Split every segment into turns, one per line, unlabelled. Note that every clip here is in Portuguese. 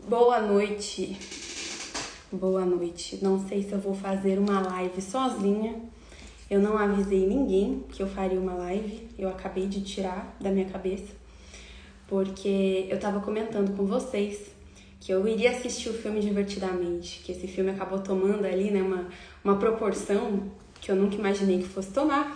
Boa noite. Boa noite. Não sei se eu vou fazer uma live sozinha. Eu não avisei ninguém que eu faria uma live. Eu acabei de tirar da minha cabeça. Porque eu tava comentando com vocês que eu iria assistir o filme Divertidamente. Que esse filme acabou tomando ali, né, uma proporção que eu nunca imaginei que fosse tomar.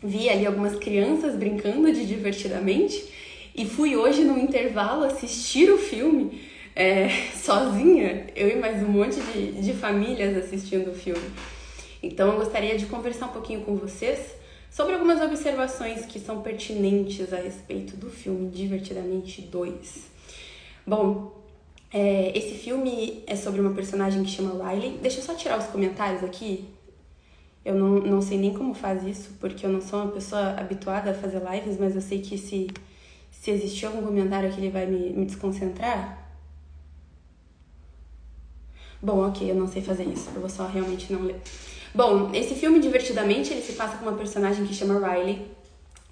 Vi ali algumas crianças brincando de Divertidamente. E fui hoje no intervalo assistir o filme sozinha, eu e mais um monte de famílias assistindo o filme. Então eu gostaria de conversar um pouquinho com vocês sobre algumas observações que são pertinentes a respeito do filme Divertidamente 2. Bom, esse filme é sobre uma personagem que chama Riley. Deixa eu só tirar os comentários aqui. Eu não sei nem como faz isso, porque eu não sou uma pessoa habituada a fazer lives, mas eu sei que se existir algum comentário aqui ele vai me desconcentrar. Bom, ok, eu não sei fazer isso, eu vou só realmente não ler. Bom, esse filme Divertidamente, ele se passa com uma personagem que chama Riley.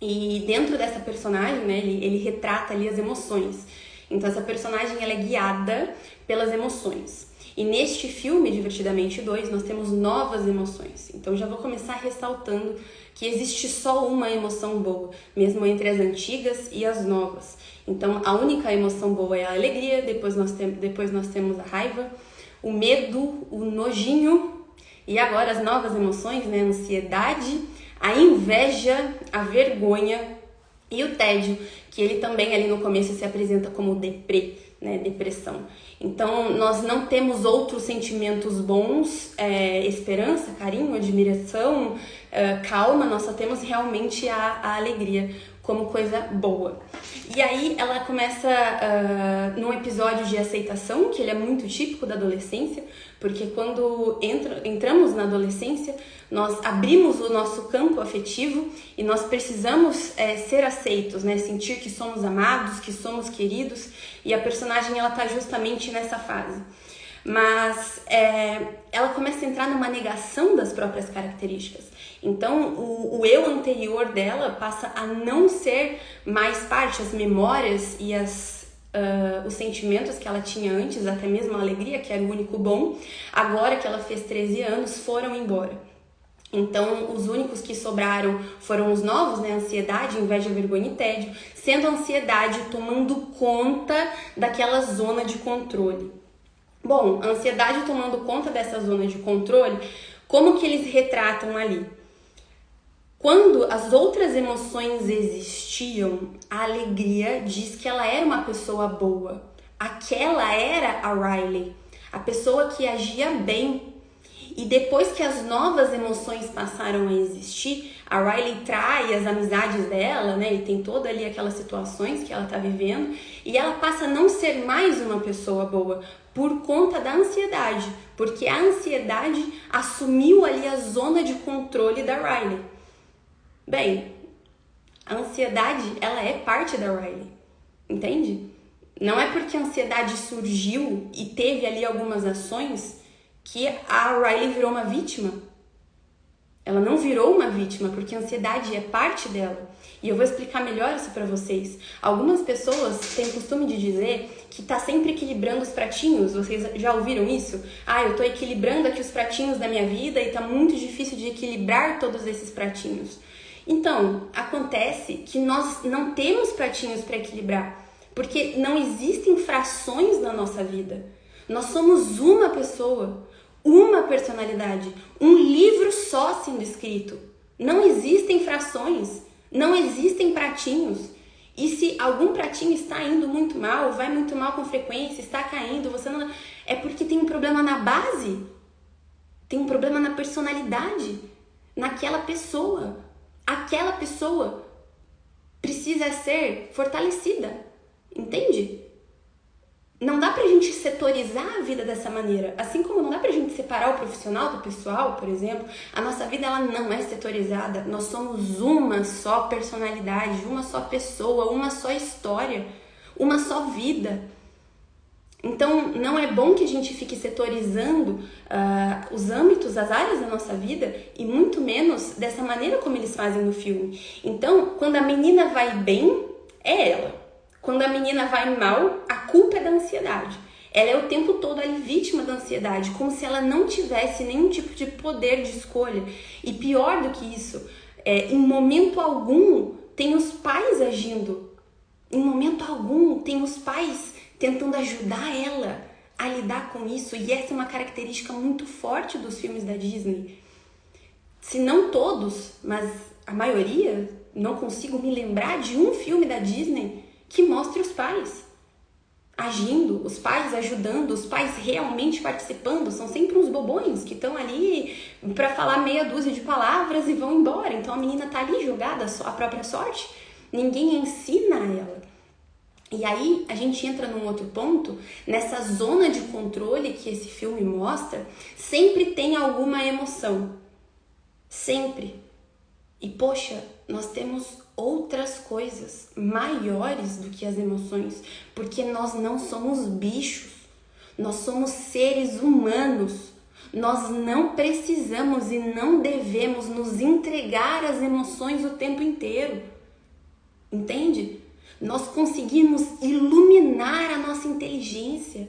E dentro dessa personagem, né, ele retrata ali as emoções. Então essa personagem, ela é guiada pelas emoções. E neste filme, Divertidamente 2, nós temos novas emoções. Então já vou começar ressaltando que existe só uma emoção boa, mesmo entre as antigas e as novas. Então a única emoção boa é a alegria, depois nós temos a raiva, o medo, o nojinho, e agora as novas emoções, né? A ansiedade, a inveja, a vergonha e o tédio, que ele também ali no começo se apresenta como deprê, né? Depressão. Então nós não temos outros sentimentos bons, esperança, carinho, admiração, calma, nós só temos realmente a alegria como coisa boa. E aí ela começa num episódio de aceitação, que ele é muito típico da adolescência, porque quando entramos na adolescência, nós abrimos o nosso campo afetivo e nós precisamos ser aceitos, né? Sentir que somos amados, que somos queridos, e a personagem ela tá justamente nessa fase. Mas ela começa a entrar numa negação das próprias características. Então, o eu anterior dela passa a não ser mais parte, as memórias e os sentimentos que ela tinha antes, até mesmo a alegria, que era o único bom, agora que ela fez 13 anos, foram embora. Então, os únicos que sobraram foram os novos, né? Ansiedade, inveja, vergonha e tédio, sendo a ansiedade tomando conta daquela zona de controle. Bom, a ansiedade tomando conta dessa zona de controle, como que eles retratam ali? Quando as outras emoções existiam, a alegria diz que ela era uma pessoa boa. Aquela era a Riley, a pessoa que agia bem. E depois que as novas emoções passaram a existir, a Riley trai as amizades dela, né? E tem toda ali aquelas situações que ela tá vivendo. E ela passa a não ser mais uma pessoa boa por conta da ansiedade. Porque a ansiedade assumiu ali a zona de controle da Riley. Bem, a ansiedade, ela é parte da Riley, entende? Não é porque a ansiedade surgiu e teve ali algumas ações que a Riley virou uma vítima. Ela não virou uma vítima, porque a ansiedade é parte dela. E eu vou explicar melhor isso pra vocês. Algumas pessoas têm o costume de dizer que tá sempre equilibrando os pratinhos. Vocês já ouviram isso? Eu tô equilibrando aqui os pratinhos da minha vida e tá muito difícil de equilibrar todos esses pratinhos. Então, acontece que nós não temos pratinhos para equilibrar, porque não existem frações na nossa vida. Nós somos uma pessoa, uma personalidade, um livro só sendo escrito. Não existem frações, não existem pratinhos. E se algum pratinho está indo muito mal, vai muito mal com frequência, está caindo, você não... é porque tem um problema na base, tem um problema na personalidade, naquela pessoa. Aquela pessoa precisa ser fortalecida, entende? Não dá pra gente setorizar a vida dessa maneira. Assim como não dá pra gente separar o profissional do pessoal, por exemplo, a nossa vida ela não é setorizada. Nós somos uma só personalidade, uma só pessoa, uma só história, uma só vida. Então, não é bom que a gente fique setorizando os âmbitos, as áreas da nossa vida, e muito menos dessa maneira como eles fazem no filme. Então, quando a menina vai bem, é ela. Quando a menina vai mal, a culpa é da ansiedade. Ela é o tempo todo ali vítima da ansiedade, como se ela não tivesse nenhum tipo de poder de escolha. E pior do que isso, em momento algum tem os pais agindo. Em momento algum tem os pais tentando ajudar ela a lidar com isso. E essa é uma característica muito forte dos filmes da Disney. Se não todos, mas a maioria, não consigo me lembrar de um filme da Disney que mostre os pais agindo, os pais ajudando, os pais realmente participando. São sempre uns bobões que estão ali para falar meia dúzia de palavras e vão embora. Então a menina tá ali jogada à própria sorte, ninguém ensina ela. E aí a gente entra num outro ponto, nessa zona de controle que esse filme mostra, sempre tem alguma emoção. Sempre. E poxa, nós temos outras coisas maiores do que as emoções, porque nós não somos bichos, nós somos seres humanos. Nós não precisamos e não devemos nos entregar às emoções o tempo inteiro. Entende? Nós conseguimos iluminar a nossa inteligência,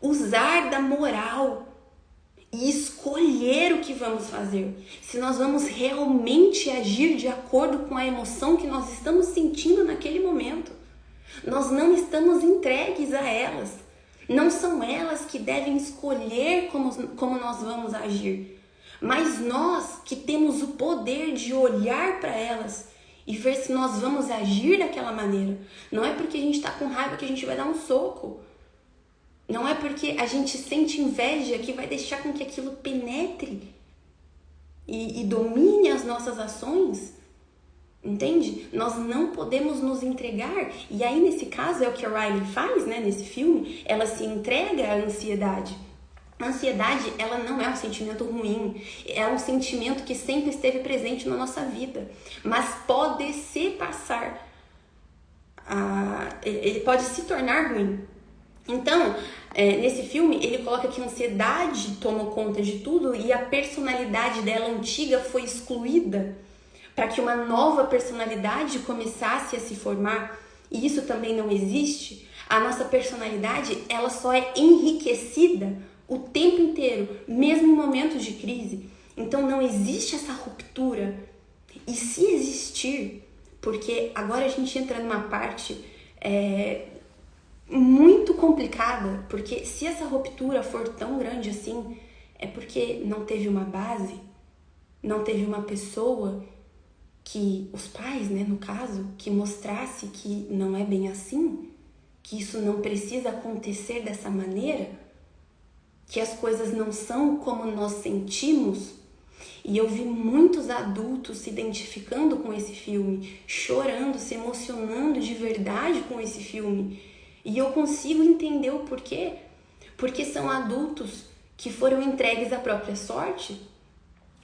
usar da moral e escolher o que vamos fazer. Se nós vamos realmente agir de acordo com a emoção que nós estamos sentindo naquele momento. Nós não estamos entregues a elas. Não são elas que devem escolher como nós vamos agir. Mas nós que temos o poder de olhar para elas e ver se nós vamos agir daquela maneira. Não é porque a gente está com raiva que a gente vai dar um soco. Não é porque a gente sente inveja que vai deixar com que aquilo penetre e domine as nossas ações. Entende? Nós não podemos nos entregar. E aí, nesse caso, é o que a Riley faz, né? Nesse filme, ela se entrega à ansiedade. A ansiedade, ela não é um sentimento ruim. É um sentimento que sempre esteve presente na nossa vida. Mas pode se passar. Ele pode se tornar ruim. Então, nesse filme, ele coloca que a ansiedade tomou conta de tudo e a personalidade dela antiga foi excluída para que uma nova personalidade começasse a se formar. E isso também não existe. A nossa personalidade, ela só é enriquecida o tempo inteiro, mesmo em momentos de crise. Então, não existe essa ruptura. E se existir, porque agora a gente entra numa parte muito complicada, porque se essa ruptura for tão grande assim, é porque não teve uma base, não teve uma pessoa que, os pais, né, no caso, que mostrasse que não é bem assim, que isso não precisa acontecer dessa maneira, que as coisas não são como nós sentimos. E eu vi muitos adultos se identificando com esse filme, chorando, se emocionando de verdade com esse filme. E eu consigo entender o porquê. Porque são adultos que foram entregues à própria sorte.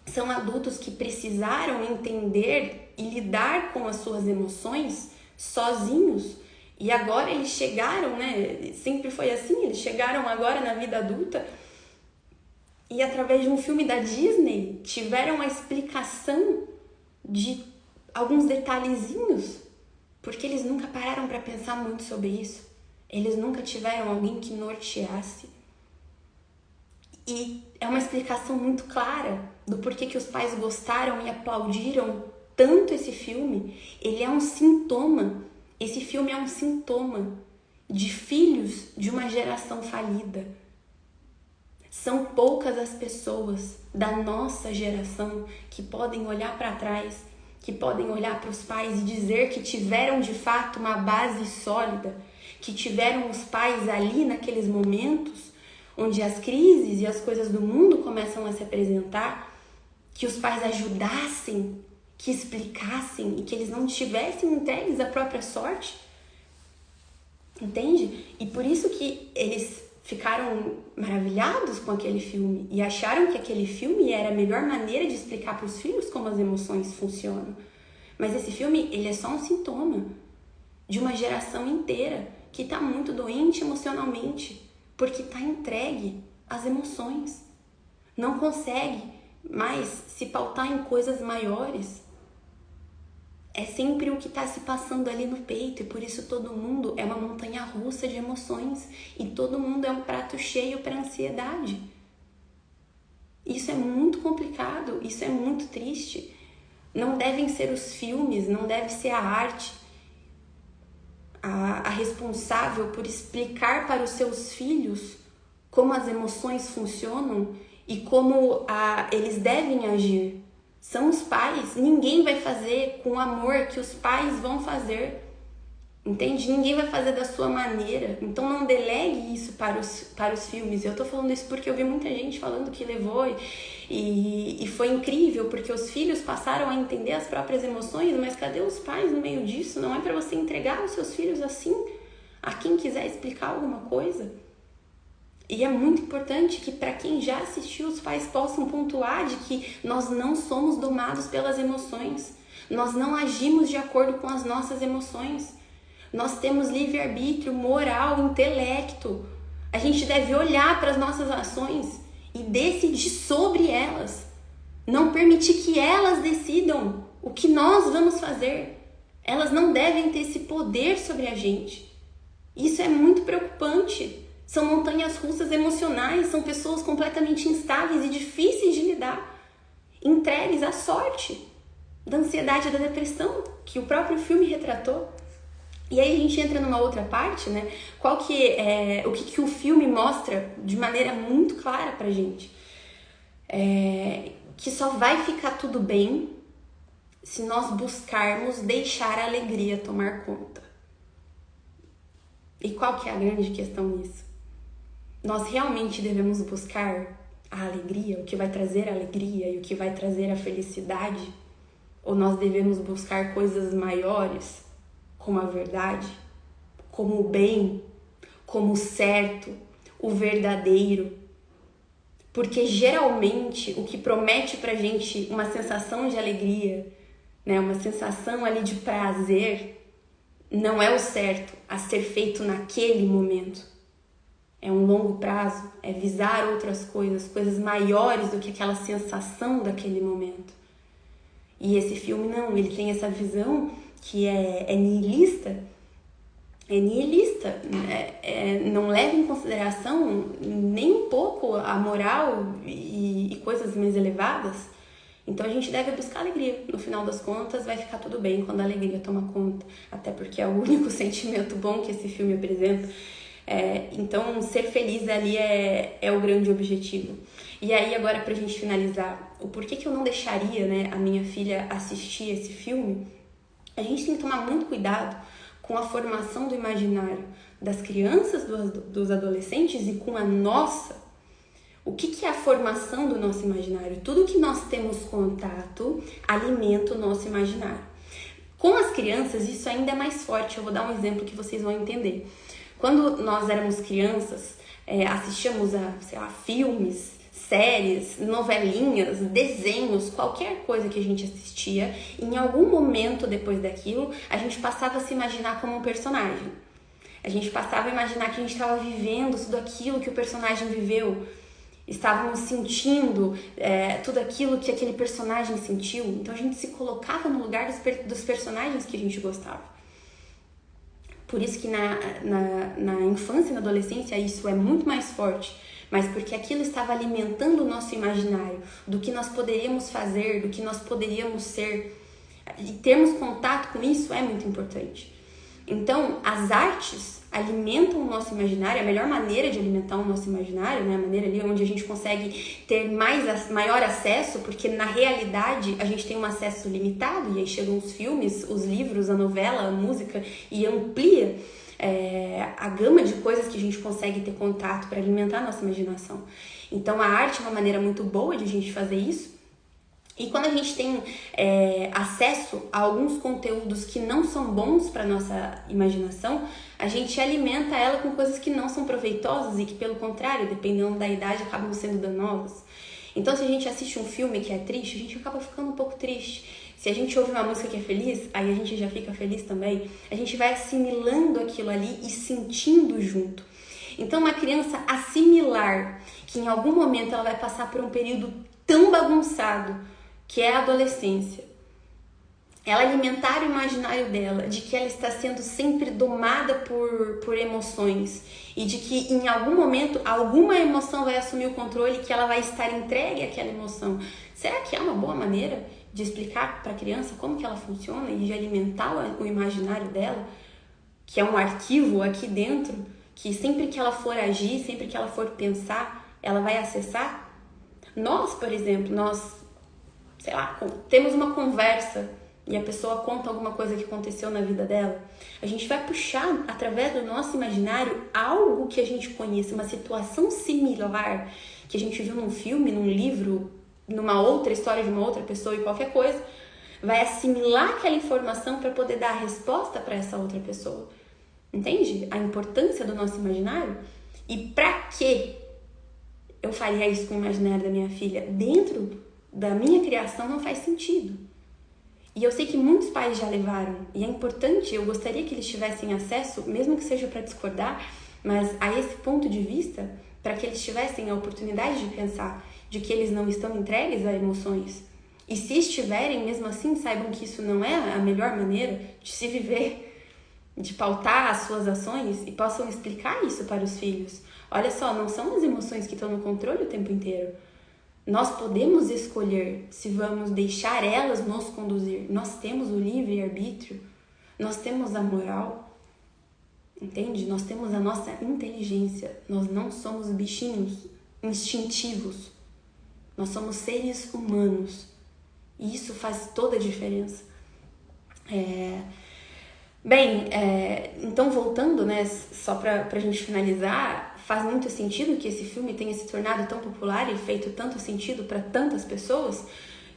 São adultos que precisaram entender e lidar com as suas emoções sozinhos. E agora eles chegaram, né? Sempre foi assim, eles chegaram agora na vida adulta e através de um filme da Disney tiveram a explicação de alguns detalhezinhos, porque eles nunca pararam para pensar muito sobre isso. Eles nunca tiveram alguém que norteasse. E é uma explicação muito clara do porquê que os pais gostaram e aplaudiram tanto esse filme. Ele é um sintoma. Esse filme é um sintoma de filhos de uma geração falida. São poucas as pessoas da nossa geração que podem olhar para trás, que podem olhar para os pais e dizer que tiveram de fato uma base sólida, que tiveram os pais ali naqueles momentos onde as crises e as coisas do mundo começam a se apresentar, que os pais ajudassem, que explicassem e que eles não tivessem entregues à própria sorte. Entende? E por isso que eles ficaram maravilhados com aquele filme e acharam que aquele filme era a melhor maneira de explicar para os filhos como as emoções funcionam. Mas esse filme, ele é só um sintoma de uma geração inteira que está muito doente emocionalmente, porque está entregue às emoções. Não consegue mais se pautar em coisas maiores. É sempre o que está se passando ali no peito, e por isso todo mundo é uma montanha-russa de emoções e todo mundo é um prato cheio para ansiedade. Isso é muito complicado, isso é muito triste. Não devem ser os filmes, não deve ser a arte a responsável por explicar para os seus filhos como as emoções funcionam e como eles devem agir. São os pais. Ninguém vai fazer com o amor que os pais vão fazer. Entende? Ninguém vai fazer da sua maneira. Então não delegue isso para os filmes. Eu tô falando isso porque eu vi muita gente falando que levou e foi incrível, porque os filhos passaram a entender as próprias emoções, mas cadê os pais no meio disso? Não é para você entregar os seus filhos assim a quem quiser explicar alguma coisa. E é muito importante que, para quem já assistiu, os pais possam pontuar de que nós não somos domados pelas emoções. Nós não agimos de acordo com as nossas emoções. Nós temos livre-arbítrio, moral, intelecto. A gente deve olhar para as nossas ações e decidir sobre elas. Não permitir que elas decidam o que nós vamos fazer. Elas não devem ter esse poder sobre a gente. Isso é muito preocupante. São montanhas russas emocionais, são pessoas completamente instáveis e difíceis de lidar, entregues à sorte da ansiedade e da depressão, que o próprio filme retratou. E aí a gente entra numa outra parte, né? O que o filme mostra de maneira muito clara pra gente. Que só vai ficar tudo bem se nós buscarmos deixar a alegria tomar conta. E qual que é a grande questão nisso? Nós realmente devemos buscar a alegria, o que vai trazer a alegria e o que vai trazer a felicidade? Ou nós devemos buscar coisas maiores, como a verdade, como o bem, como o certo, o verdadeiro? Porque geralmente o que promete pra gente uma sensação de alegria, né, uma sensação ali de prazer, não é o certo a ser feito naquele momento. É um longo prazo, é visar outras coisas, coisas maiores do que aquela sensação daquele momento. E esse filme não, ele tem essa visão que é nihilista, não leva em consideração nem um pouco a moral e coisas mais elevadas. Então a gente deve buscar alegria. No final das contas, vai ficar tudo bem quando a alegria toma conta. Até porque é o único sentimento bom que esse filme apresenta. Então, ser feliz ali é o grande objetivo. E aí, agora, pra gente finalizar, o porquê que eu não deixaria, né, a minha filha assistir esse filme, a gente tem que tomar muito cuidado com a formação do imaginário das crianças, dos adolescentes e com a nossa. O que é a formação do nosso imaginário? Tudo que nós temos contato alimenta o nosso imaginário. Com as crianças, isso ainda é mais forte. Eu vou dar um exemplo que vocês vão entender. Quando nós éramos crianças, assistíamos a, filmes, séries, novelinhas, desenhos, qualquer coisa que a gente assistia, em algum momento depois daquilo, a gente passava a se imaginar como um personagem. A gente passava a imaginar que a gente estava vivendo tudo aquilo que o personagem viveu. Estávamos sentindo tudo aquilo que aquele personagem sentiu. Então a gente se colocava no lugar dos personagens que a gente gostava. Por isso que na infância e na adolescência isso é muito mais forte, mas porque aquilo estava alimentando o nosso imaginário, do que nós poderíamos fazer, do que nós poderíamos ser. E termos contato com isso é muito importante. Então, as artes alimentam o nosso imaginário, a melhor maneira de alimentar o nosso imaginário, né? A maneira ali onde a gente consegue ter maior acesso, porque na realidade a gente tem um acesso limitado, e aí chegam os filmes, os livros, a novela, a música, e amplia a gama de coisas que a gente consegue ter contato para alimentar a nossa imaginação. Então a arte é uma maneira muito boa de a gente fazer isso. E quando a gente tem acesso a alguns conteúdos que não são bons para nossa imaginação, a gente alimenta ela com coisas que não são proveitosas e que, pelo contrário, dependendo da idade, acabam sendo danosas. Então, se a gente assiste um filme que é triste, a gente acaba ficando um pouco triste. Se a gente ouve uma música que é feliz, aí a gente já fica feliz também. A gente vai assimilando aquilo ali e sentindo junto. Então, uma criança assimilar que em algum momento ela vai passar por um período tão bagunçado, que é a adolescência, ela alimentar o imaginário dela, de que ela está sendo sempre domada por emoções e de que em algum momento alguma emoção vai assumir o controle e que ela vai estar entregue àquela emoção. Será que é uma boa maneira de explicar para a criança como que ela funciona e de alimentar o imaginário dela, que é um arquivo aqui dentro, que sempre que ela for agir, sempre que ela for pensar, ela vai acessar? Nós, por exemplo, sei lá, temos uma conversa e a pessoa conta alguma coisa que aconteceu na vida dela, a gente vai puxar através do nosso imaginário algo que a gente conhece, uma situação similar que a gente viu num filme, num livro, numa outra história de uma outra pessoa e qualquer coisa, vai assimilar aquela informação para poder dar a resposta para essa outra pessoa. Entende a importância do nosso imaginário? E para que eu faria isso com o imaginário da minha filha? Dentro da minha criação não faz sentido. E eu sei que muitos pais já levaram, e é importante, eu gostaria que eles tivessem acesso, mesmo que seja para discordar, mas a esse ponto de vista, para que eles tivessem a oportunidade de pensar de que eles não estão entregues a emoções. E se estiverem, mesmo assim, saibam que isso não é a melhor maneira de se viver, de pautar as suas ações e possam explicar isso para os filhos. Olha só, não são as emoções que estão no controle o tempo inteiro. Nós podemos escolher se vamos deixar elas nos conduzir. Nós temos o livre-arbítrio, nós temos a moral, entende? Nós temos a nossa inteligência. Nós não somos bichinhos instintivos. Nós somos seres humanos. E isso faz toda a diferença. Então voltando, né, só pra gente finalizar, faz muito sentido que esse filme tenha se tornado tão popular e feito tanto sentido para tantas pessoas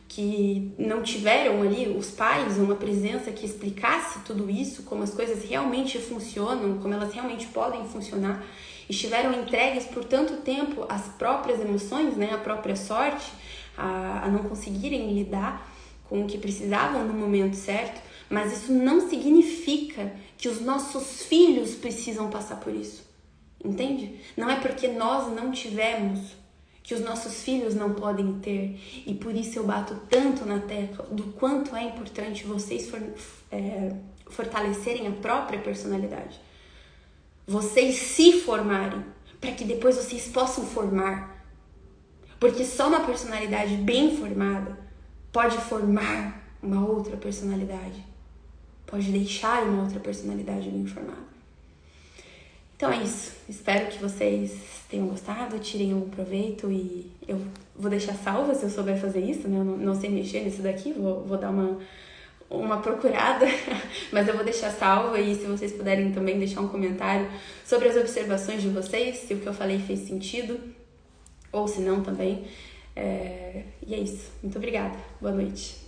que não tiveram ali os pais, uma presença que explicasse tudo isso, como as coisas realmente funcionam, como elas realmente podem funcionar, e estiveram entregues por tanto tempo às próprias emoções, né, à própria sorte, a não conseguirem lidar com o que precisavam no momento certo. Mas isso não significa que os nossos filhos precisam passar por isso, entende? Não é porque nós não tivemos que os nossos filhos não podem ter. E por isso eu bato tanto na tecla do quanto é importante vocês fortalecerem a própria personalidade. Vocês se formarem, para que depois vocês possam formar. Porque só uma personalidade bem formada pode formar uma outra personalidade. Pode deixar uma outra personalidade bem formada. Então é isso. Espero que vocês tenham gostado, tirem algum proveito e eu vou deixar salva se eu souber fazer isso, né? Eu não sei mexer nisso daqui, vou dar uma procurada, mas eu vou deixar salva e se vocês puderem também deixar um comentário sobre as observações de vocês, se o que eu falei fez sentido ou se não também. E é isso. Muito obrigada. Boa noite.